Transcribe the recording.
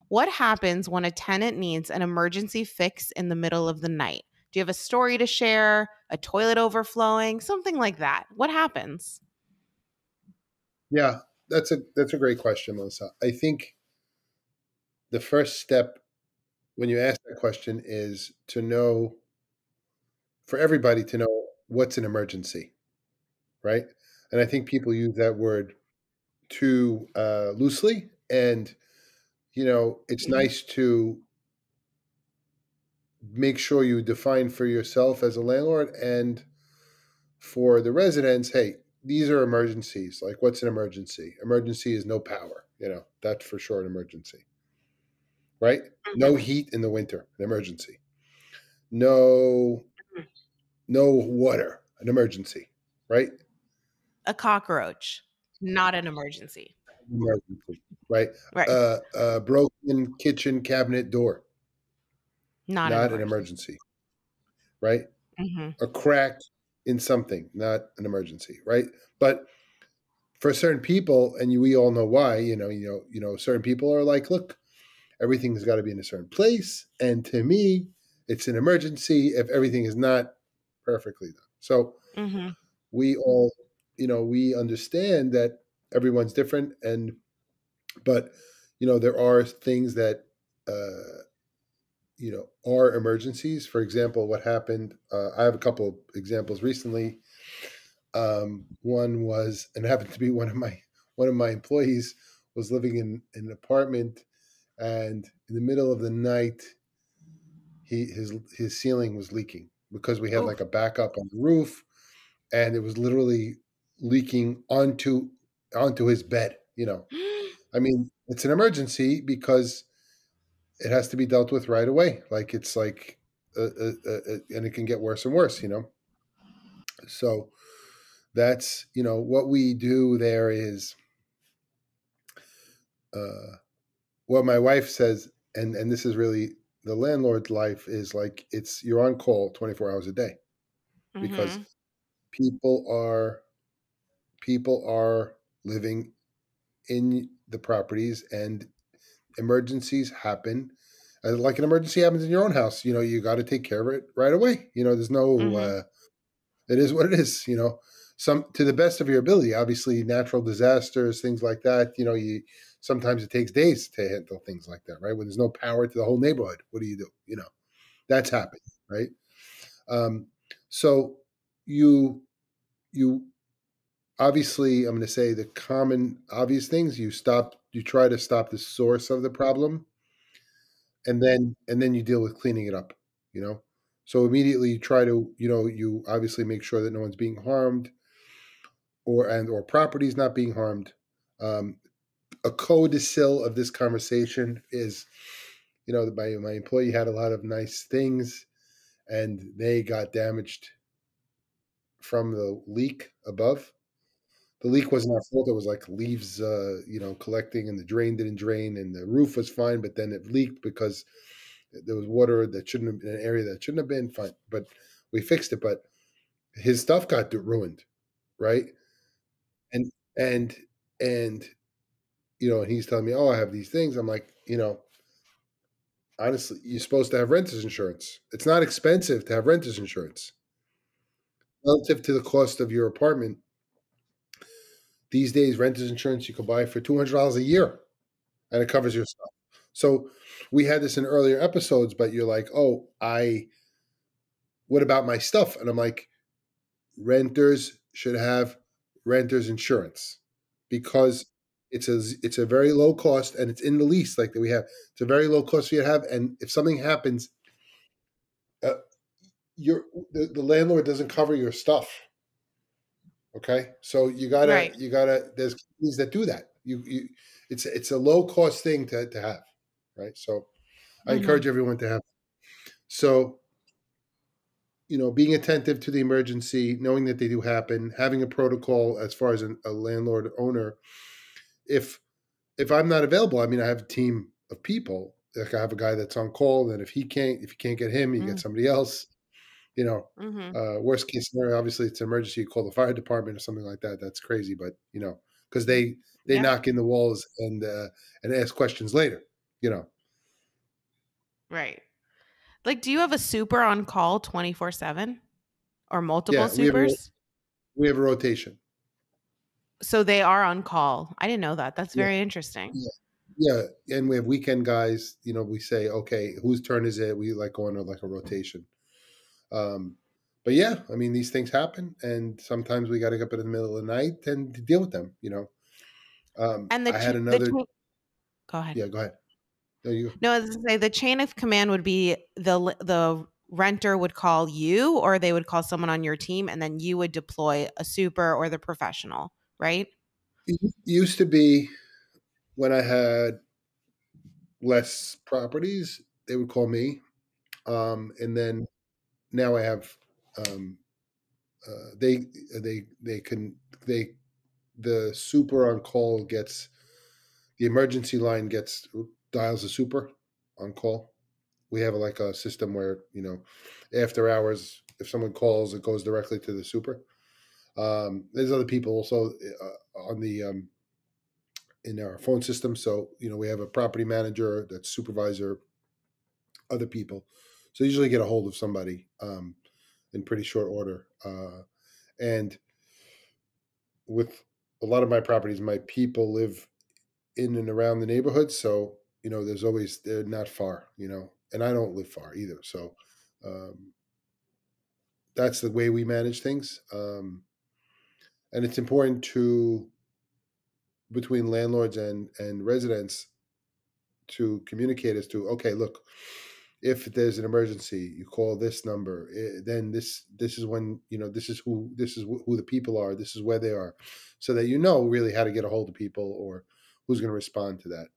What happens when a tenant needs an emergency fix in the middle of the night? Do you have a story to share? A toilet overflowing? Something like that. What happens? Yeah, that's a great question, Melissa. I think the first step when you ask that question is to know, for everybody to know what's an emergency, right? And I think people use that word too loosely, and it's nice to make sure you define for yourself as a landlord and for the residents, hey, these are emergencies. Like, what's an emergency? Emergency is no power. That's for sure an emergency, right? No Mhm. heat in the winter, an emergency. No, no water, an emergency, right? A cockroach, not an emergency. Emergency, right? Right. Broken kitchen cabinet door, Not an not an emergency. emergency, right? Mhm. A crack in something, not an emergency, right? But for certain people, and we all know why, certain people are like, look, everything's got to be in a certain place, and to me, it's an emergency if everything is not perfectly done. So Mhm. we all, we understand that everyone's different, but there are things that are emergencies. For example, what happened? I have a couple of examples recently. One was, and it happened to be one of my employees was living in an apartment, and in the middle of the night, his ceiling was leaking because we had Oh. like a backup on the roof, and it was literally leaking onto his bed. I mean, it's an emergency because it has to be dealt with right away. Like it's like, and it can get worse and worse. So that's what we do there is what my wife says, and this is really the landlord's life is like you're on call 24 hours a day because Mhm. people are people are living in the properties and emergencies happen. Like an emergency happens in your own house, you got to take care of it right away. There's no Mhm. it is what it is. Some to the best of your ability. Obviously, natural disasters, things like that. You sometimes it takes days to handle things like that, right? When there's no power to the whole neighborhood, what do? That's happened, right? Um, so you you obviously, I'm going to say the common obvious things. You try to stop the source of the problem, and then you deal with cleaning it up. You know, so immediately you try to you obviously make sure that no one's being harmed or property is not being harmed. Um, a codicil of this conversation is, that my employee had a lot of nice things, and they got damaged from the leak above. The leak wasn't our fault. It was like leaves, collecting, and the drain didn't drain, and the roof was fine, but then it leaked because there was water that shouldn't have been in an area that shouldn't have been. Fine, but we fixed it. But his stuff got ruined, right? And and and and he's telling me, "Oh, I have these things." I'm like, honestly, you're supposed to have renters insurance. It's not expensive to have renters insurance relative to the cost of your apartment. These days, renters insurance you can buy for $200 a year, and it covers your stuff. So we had this in earlier episodes, but you're like, "Oh, what about my stuff?" And I'm like, renters should have renters insurance because it's a very low cost, and it's in the lease like that we have. It's a very low cost for you to have, and if something happens, uh, the landlord doesn't cover your stuff. Okay, so Right. you gotta. There's companies that do that. It's a low cost thing to have, right? So I Mhm. encourage everyone to have. So being attentive to the emergency, knowing that they do happen, having a protocol as far as a landlord owner. If I'm not available, I mean, I have a team of people. Like I have a guy that's on call, and if you can't get him, you get Mm. somebody else. Mhm. Worst case scenario, obviously, it's an emergency. You call the fire department or something like that. That's crazy, but because they Yeah. knock in the walls and ask questions later. You know, Right. Like, do you have a super on call 24/7 or multiple Yeah, supers? we have a rotation. So they are on call. I didn't know that. That's Yeah, very interesting. yeah, yeah, and we have weekend guys. We say, okay, whose turn is it? We like go on like a rotation. Um, but yeah, I mean, these things happen, and sometimes we got to get up in the middle of the night and to deal with them. And I had the another. chain go ahead. Yeah, go ahead. No, you. No, I was gonna say the chain of command would be the renter would call you, or they would call someone on your team, and then you would deploy a super or the professional, right? It used to be when I had less properties, they would call me, and then now I have. Um, they can they the super on call gets the emergency line gets dials a super on call. We have like a system where after hours, if someone calls, it goes directly to the super. There's other people also on the in our phone system. So we have a property manager, that's supervisor, other people. So usually get a hold of somebody in pretty short order. And with a lot of my properties, my people live in and around the neighborhood. So there's always they're not far. And I don't live far either. So um, that's the way we manage things. And it's important to between landlords and residents to communicate as to, okay, look, if there's an emergency, you call this number. Then this is when who the people are. This is where they are, so that really how to get a hold of people or who's going to respond to that.